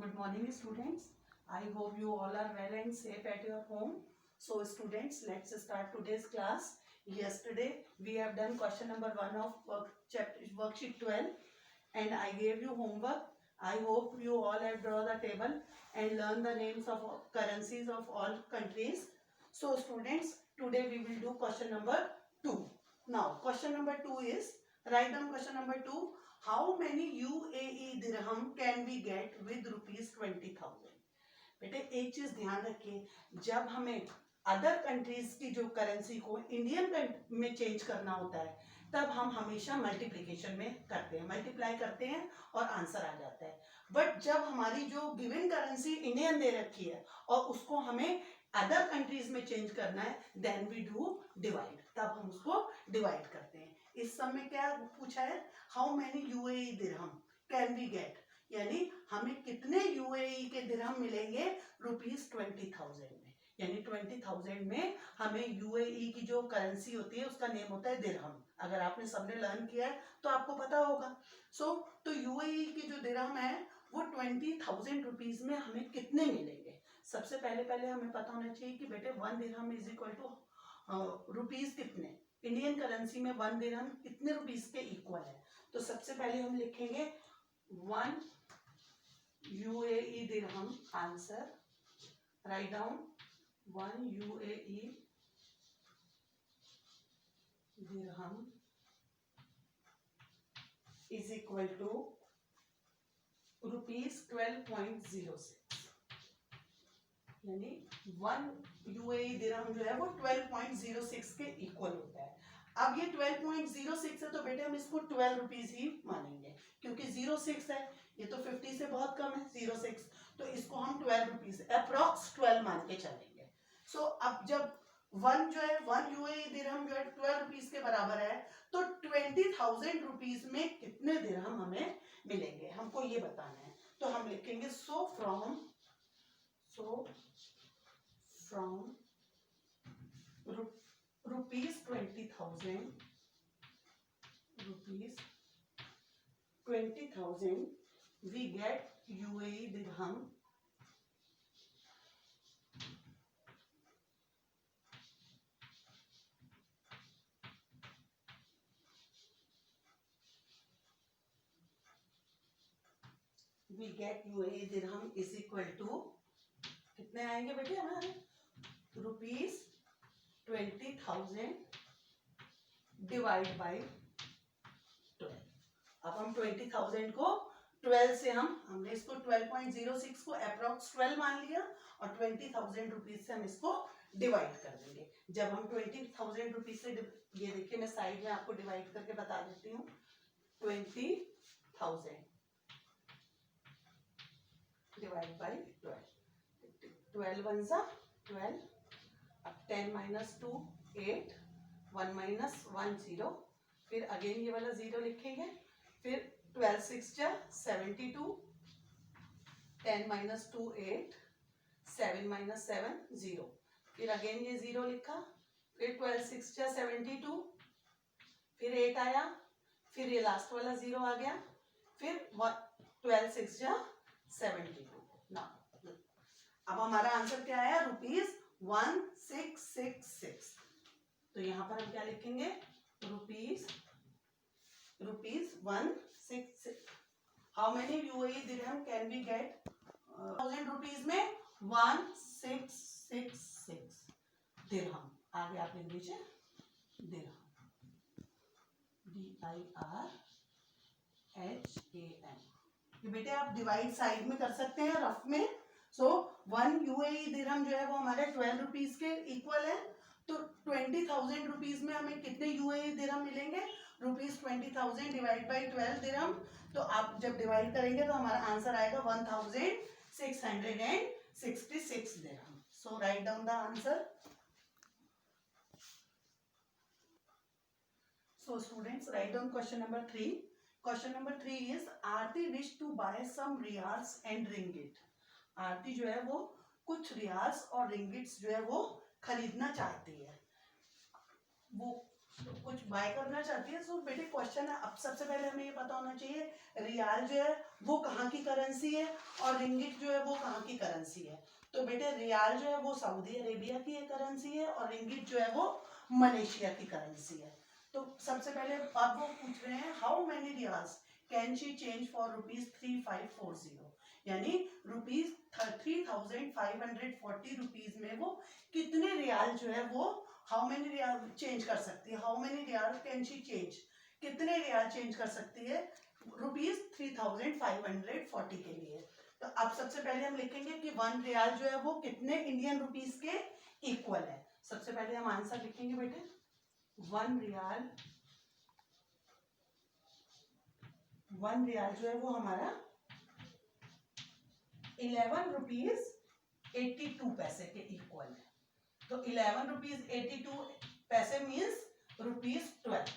Good morning, students. I hope you all are well and safe at your home. So, students, let's start today's class. Yesterday, we have done question number 1 of worksheet 12, and I gave you homework. I hope you all have drawn the table and learn the names of currencies of all countries. So, students, today we will do question number 2. Now, question number 2 is, write down question number 2. How many UAE dirham can we get with ₹20,000? बेटे एक चीज ध्यान रखिए, जब हमें other countries की जो currency को इंडियन में चेंज करना होता है तब हम हमेशा मल्टीप्लिकेशन में करते हैं, मल्टीप्लाई करते हैं और आंसर आ जाता है. बट जब हमारी जो गिवन करेंसी इंडियन दे रखी है और उसको हमें अदर कंट्रीज में चेंज करना है, देन वी डू डिवाइड, तब हम उसको डिवाइड करते हैं. इस सब में क्या पूछा है, how many UAE dirham can we get, यानी हमें कितने यूएई के दिरहम मिलेंगे ₹20,000 में, यानी 20,000 में हमें यूएई की जो करेंसी होती है उसका नेम होता है दिरहम. अगर आपने सबने लर्न किया है तो आपको पता होगा. तो यूएई की जो दिरहम है वो 20,000 रुपीज में हमें कितने मिलेंगे. सबसे पहले हमें पता होना चाहिए कि बेटे 1 दिरहम इज इक्वल टू रुपीज कितने, इंडियन करेंसी में 1 दिरहम कितने रुपीस के इक्वल है. तो सबसे पहले हम लिखेंगे 1 UAE dirham. Answer write down 1 UAE dirham is equal to ₹12.06, यानी 1 यूएई दिरहम जो है वो 12.06 के इक्वल होता है. अब ये 12.06 है तो बेटे हम इसको 12 रुपीज ही मानेंगे, क्योंकि 06 है, ये तो 50 से बहुत कम है 06, तो इसको हम 12 रुपीज अप्रॉक्स 12 मान के चलेंगे. सो अब जब 1 यूएई दिरहम जो है 12 रुपीज के बराबर है तो 20,000 रुपीज में कितने दिरहम हमें मिलेंगे, हमको ये बताना है. तो हम लिखेंगे so from rupees 20,000 we get UAE dirham is equal to कितने आएंगे बेटे हमारे ₹20,000 डिवाइड बाई 12. अब हम 20,000 को 12 से हमने इसको 12.06 को अप्रॉक्स 12 मान लिया और 20,000 रुपीज से हम इसको डिवाइड कर देंगे. जब हम 20,000 रुपीज से, ये देखिए मैं साइड में आपको डिवाइड करके बता देती हूँ. 20,000 डिवाइड बाई 12, 12 1 जा 12, अब 10 माइनस 2 8, 1 माइनस 1 0, फिर अगेन ये वाला 0 लिखेंगे, फिर 12 6 जा 72, 10 माइनस 2 8, 7 माइनस 7 0, फिर अगेन ये 0 लिखा, फिर 12 6 जा 72, फिर 8 आया, फिर ये लास्ट वाला 0 आ गया, फिर 12 6 जा 72. ना अब हमारा आंसर क्या आया, ₹1666. तो यहां पर हम क्या लिखेंगे, rupees 166. How many UAE dirham can we get, 1000 rupees में 1666 दिरहम. आगे आप लिख लीजिए दिरहम, DIRHAM. ये बेटे आप डिवाइड साइड में कर सकते हैं रफ में. सो 1 यूएई दिरहम जो है वो हमारे 12 रुपीज के इक्वल है. तो 20,000 रुपीज में हमें कितने यूएई दिरहम मिलेंगे, ₹20,000 डिवाइड बाई 12 दिरहम. तो आप जब डिवाइड करेंगे तो हमारा आंसर आएगा 1,666 दिरहम. So write down the answer. So students, write down question number 3. Question number 3 is Aarti wish to buy some riyals and ringgit. आरती जो है वो कुछ रियाल्स और रिंगिट्स जो है वो खरीदना चाहती है. वो तो कुछ बाय करना चाहती है। सो बेटे क्वेश्चन है, अब सबसे पहले हमें ये पता होना चाहिए रियाल जो है वो कहाँ की करेंसी है और रिंगिट जो है वो कहाँ की करेंसी है। तो बेटे रियाल जो है वो सऊदी अरेबिया की करेंसी है और रिंगिट जो है वो मलेशिया की करेंसी है। तो सबसे पहले अब वो पूछ रहे हैं how many riyals can she change for ₹3540, यानी ₹3,540 में वो कितने रियाल जो है वो हाउ मेनी रियाल चेंज कर सकती है, how many riyal can she change, कितने रियाल चेंज कर सकती है ₹3,540 के लिए। तो अब सबसे पहले हम लिखेंगे कि 1 रियाल जो है वो कितने इंडियन रुपीस के इक्वल है। सबसे पहले हम आंसर लिखेंगे बेटे 1 रियाल जो है वो हमारा 11 रुपीज 82 पैसे के इक्वल है। तो 11 रुपीज 82 पैसे मीन्स ₹12।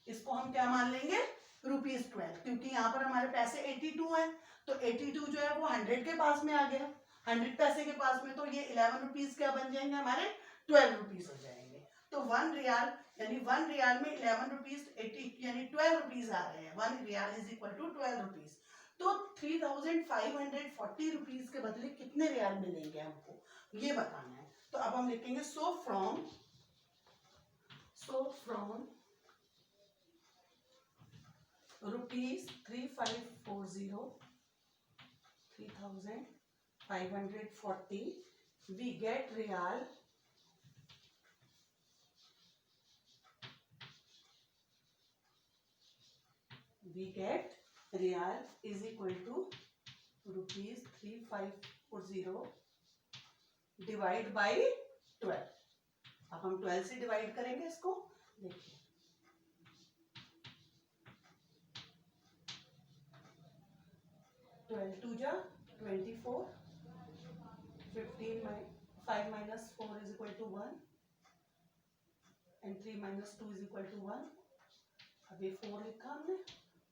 इसको हम क्या मान लेंगे ₹12, क्योंकि यहाँ पर हमारे पैसे 82 है तो 82 जो है वो 100 के पास में आ गया, 100 पैसे के पास में, तो ये 11 रुपीज क्या बन जाएंगे हमारे 12 रुपीज हो जाएंगे। तो 1 रियाल यानी 1 रियाल में 11 रुपीज 80 यानी 12 रुपीज आ रहे हैं। 1 riyal is equal to 12 rupees. तो 3,540 के बदले कितने रियाल मिलेंगे हमको ये बताना है। तो अब हम लिखेंगे so from ₹3,540 we get real is equal to ₹3,540 divide by 12। अब हम 12 से डिवाइड करेंगे इसको, देखिए 12 2 जा 24, 15 5 minus 4 is equal to 1 and 3 minus 2 is equal to 1। अब ये 4 लिखा हमने,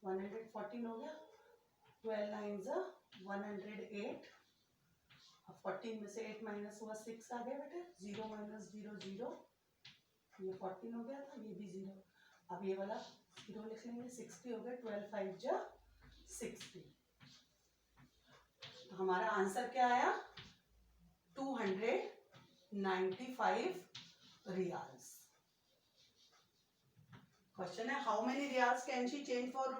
114 हो गया, 12 9 जा 108। अब 14 में से 8 माइनस हुआ 6 आ गया बेटे, 0 माइनस 0 0, ये 14 हो गया था, ये भी 0। अब ये वाला 0 लिख लेंगे, 60 हो गया, 12 5 जा 60। तो हमारा आंसर क्या आया 295 रियाल्स। क्वेश्चन है how many riyals can she change for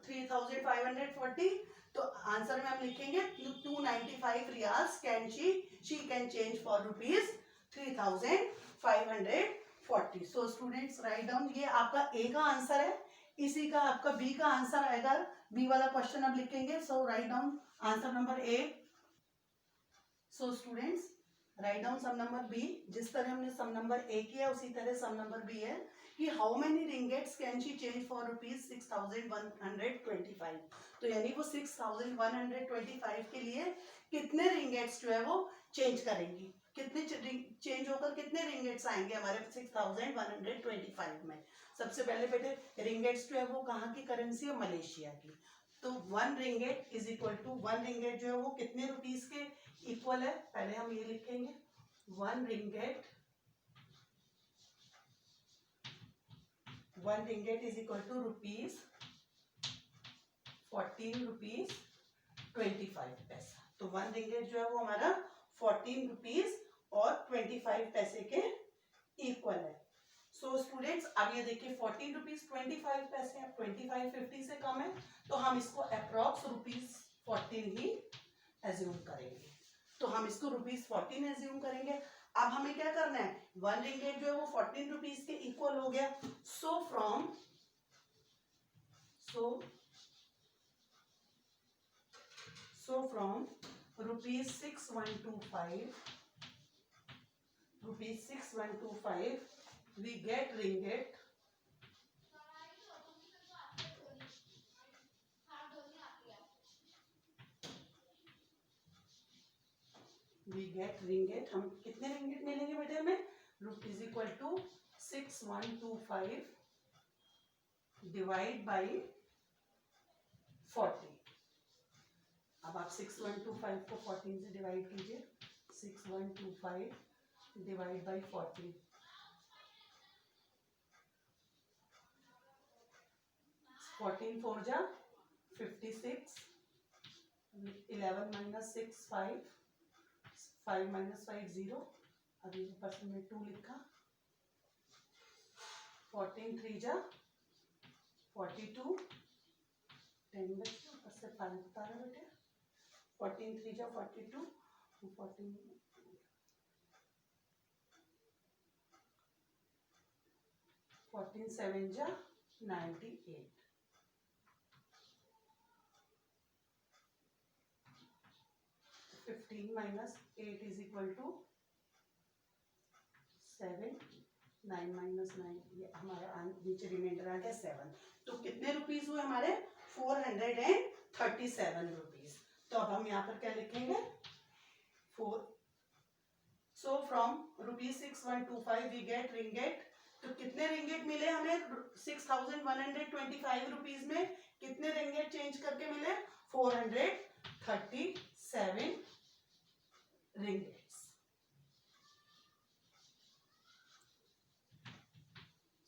₹3,540। तो आंसर में हम लिखेंगे 295 riyals can she can change for ₹3,540। So students write down, ये आपका ए का आंसर है, इसी का आपका बी का आंसर आएगा। बी वाला क्वेश्चन अब लिखेंगे। So write down answer number A. So students write down sum number B. जिस तरह हमने सम नंबर ए किया उसी तरह सम नंबर बी है कि how many ringgits can she change for ₹6,125। तो यानी वो 6,125 के लिए कितने रिंगेट्स जो है वो चेंज करेंगी, कितने चेंज होकर कितने रिंगेट्स आएंगे हमारे 6,125 में। सबसे पहले बेटे रिंगेट्स जो है वो कहाँ की करेंसी है, मलेशिया की। तो 1 ringgit is equal to 1 ringgit जो है वो कितने रुपीस के इक्वल है, पहले हम ये लिखेंगे 1 रिंगेट इज इक्वल टू ₹14.25। तो 1 रिंगेट जो है वो हमारा 14 रुपीज और 25 पैसे के इक्वल है। सो स्टूडेंट्स अब ये देखिए 14 रुपीज 25 पैसे, अब 25 50 से कम है तो हम इसको अप्रॉक्स ₹14 ही एज्यूम करेंगे। तो हम इसको ₹14 एज्यूम करेंगे। अब हमें क्या करना है, 1 रिंगेट जो है वो 14 रुपीज के इक्वल हो गया। So from ₹6,125 we get ringgit हम कितने रिंगिट मिलेंगे बेटे हमें, is equal to 6,125 divide by 40। अब आप 6,125 को 14 से डिवाइड कीजिए, 6,125 डिवाइड बाई 40, 14 4 जा 56, 11 minus 6 5, 5 minus 5 0, अभी ऊपर से मैं 2 लिखा, 14 3 जा 42, 10 बचे, ऊपर से 5 उतारा बेटे, 14 3 जा 42, 14 7 जा 98, 15 minus 8 is equal to 7, 9 minus 9, ये हमारा नीचे रिमाइंडर आ गया 7। तो कितने रुपीस हुए हमारे 437 रुपीस। तो अब हम यहाँ पर क्या लिखेंगे 4, so from ₹6125 we get ringgit. तो कितने रिंगेट मिले हमें 6125 रुपीस में, कितने रिंगेट चेंज करके मिले 437 ringgits.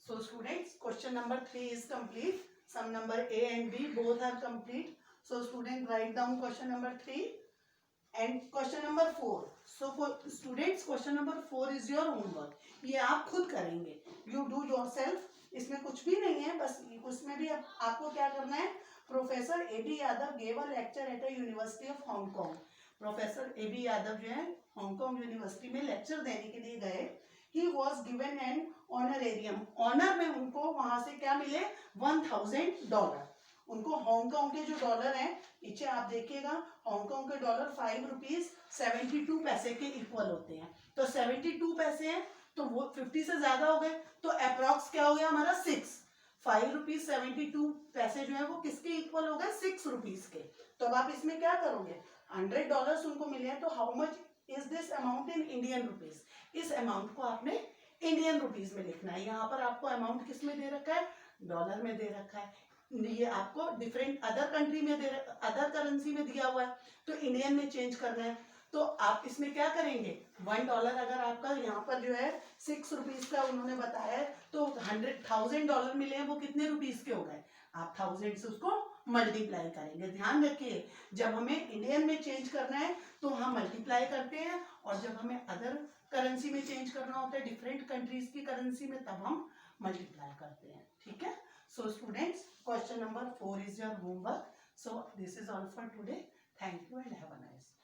So students, question number 3 is complete. Sum number A and B both are complete. So student, write down question number 3 and question number 4. So for students, question number 4 is your homework. ये आप खुद करेंगे, you do yourself. इसमें कुछ भी नहीं है, बस उसमें भी आपको क्या करना है। Professor AB Yadav gave a lecture at a University of Hong Kong. Professor AB Yadav जो है हांगकांग यूनिवर्सिटी में लेक्चर देने के लिए गए। He was given an honorarium. Honour में उनको वहां से क्या मिले $1000। उनको हांगकांग के जो डॉलर हैं, नीचे आप देखिएगा, हांगकांग के डॉलर $5.72 के इक्वल होते हैं। तो 72 पैसे हैं, तो वो 50 से ज्यादा हो गए, तो अप्रॉक्स क्या हो गया हमारा 6। $5.72 जो है वो किसके इक्वल हो गए 6 रुपीज के। तो अब आप इसमें क्या करोगे, $100 उनको मिले हैं, तो how much is this amount in Indian rupees. इस अमाउंट को आपने इंडियन रुपीज में लिखना है। यहाँ पर आपको अमाउंट किस में दे रखा है, डॉलर में दे रखा है। ये आपको डिफरेंट अदर कंट्री में अदर करेंसी में दिया हुआ है, तो इंडियन में चेंज करना है। तो आप इसमें क्या करेंगे, $1 अगर आपका यहाँ पर जो है 6 रुपीज का उन्होंने बताया है, तो $1000 मिले हैं, वो कितने रुपीज के हो गए, आप 1000 से उसको मल्टीप्लाई करेंगे। ध्यान रखिए, जब हमें इंडियन में चेंज करना है तो हम मल्टीप्लाई करते हैं, और जब हमें अदर करेंसी में चेंज करना होता है, डिफरेंट कंट्रीज की करेंसी में, तब हम मल्टीप्लाई करते हैं। ठीक है। So students, question number 4 is your homework. So this is all for today. Thank you and have a nice day.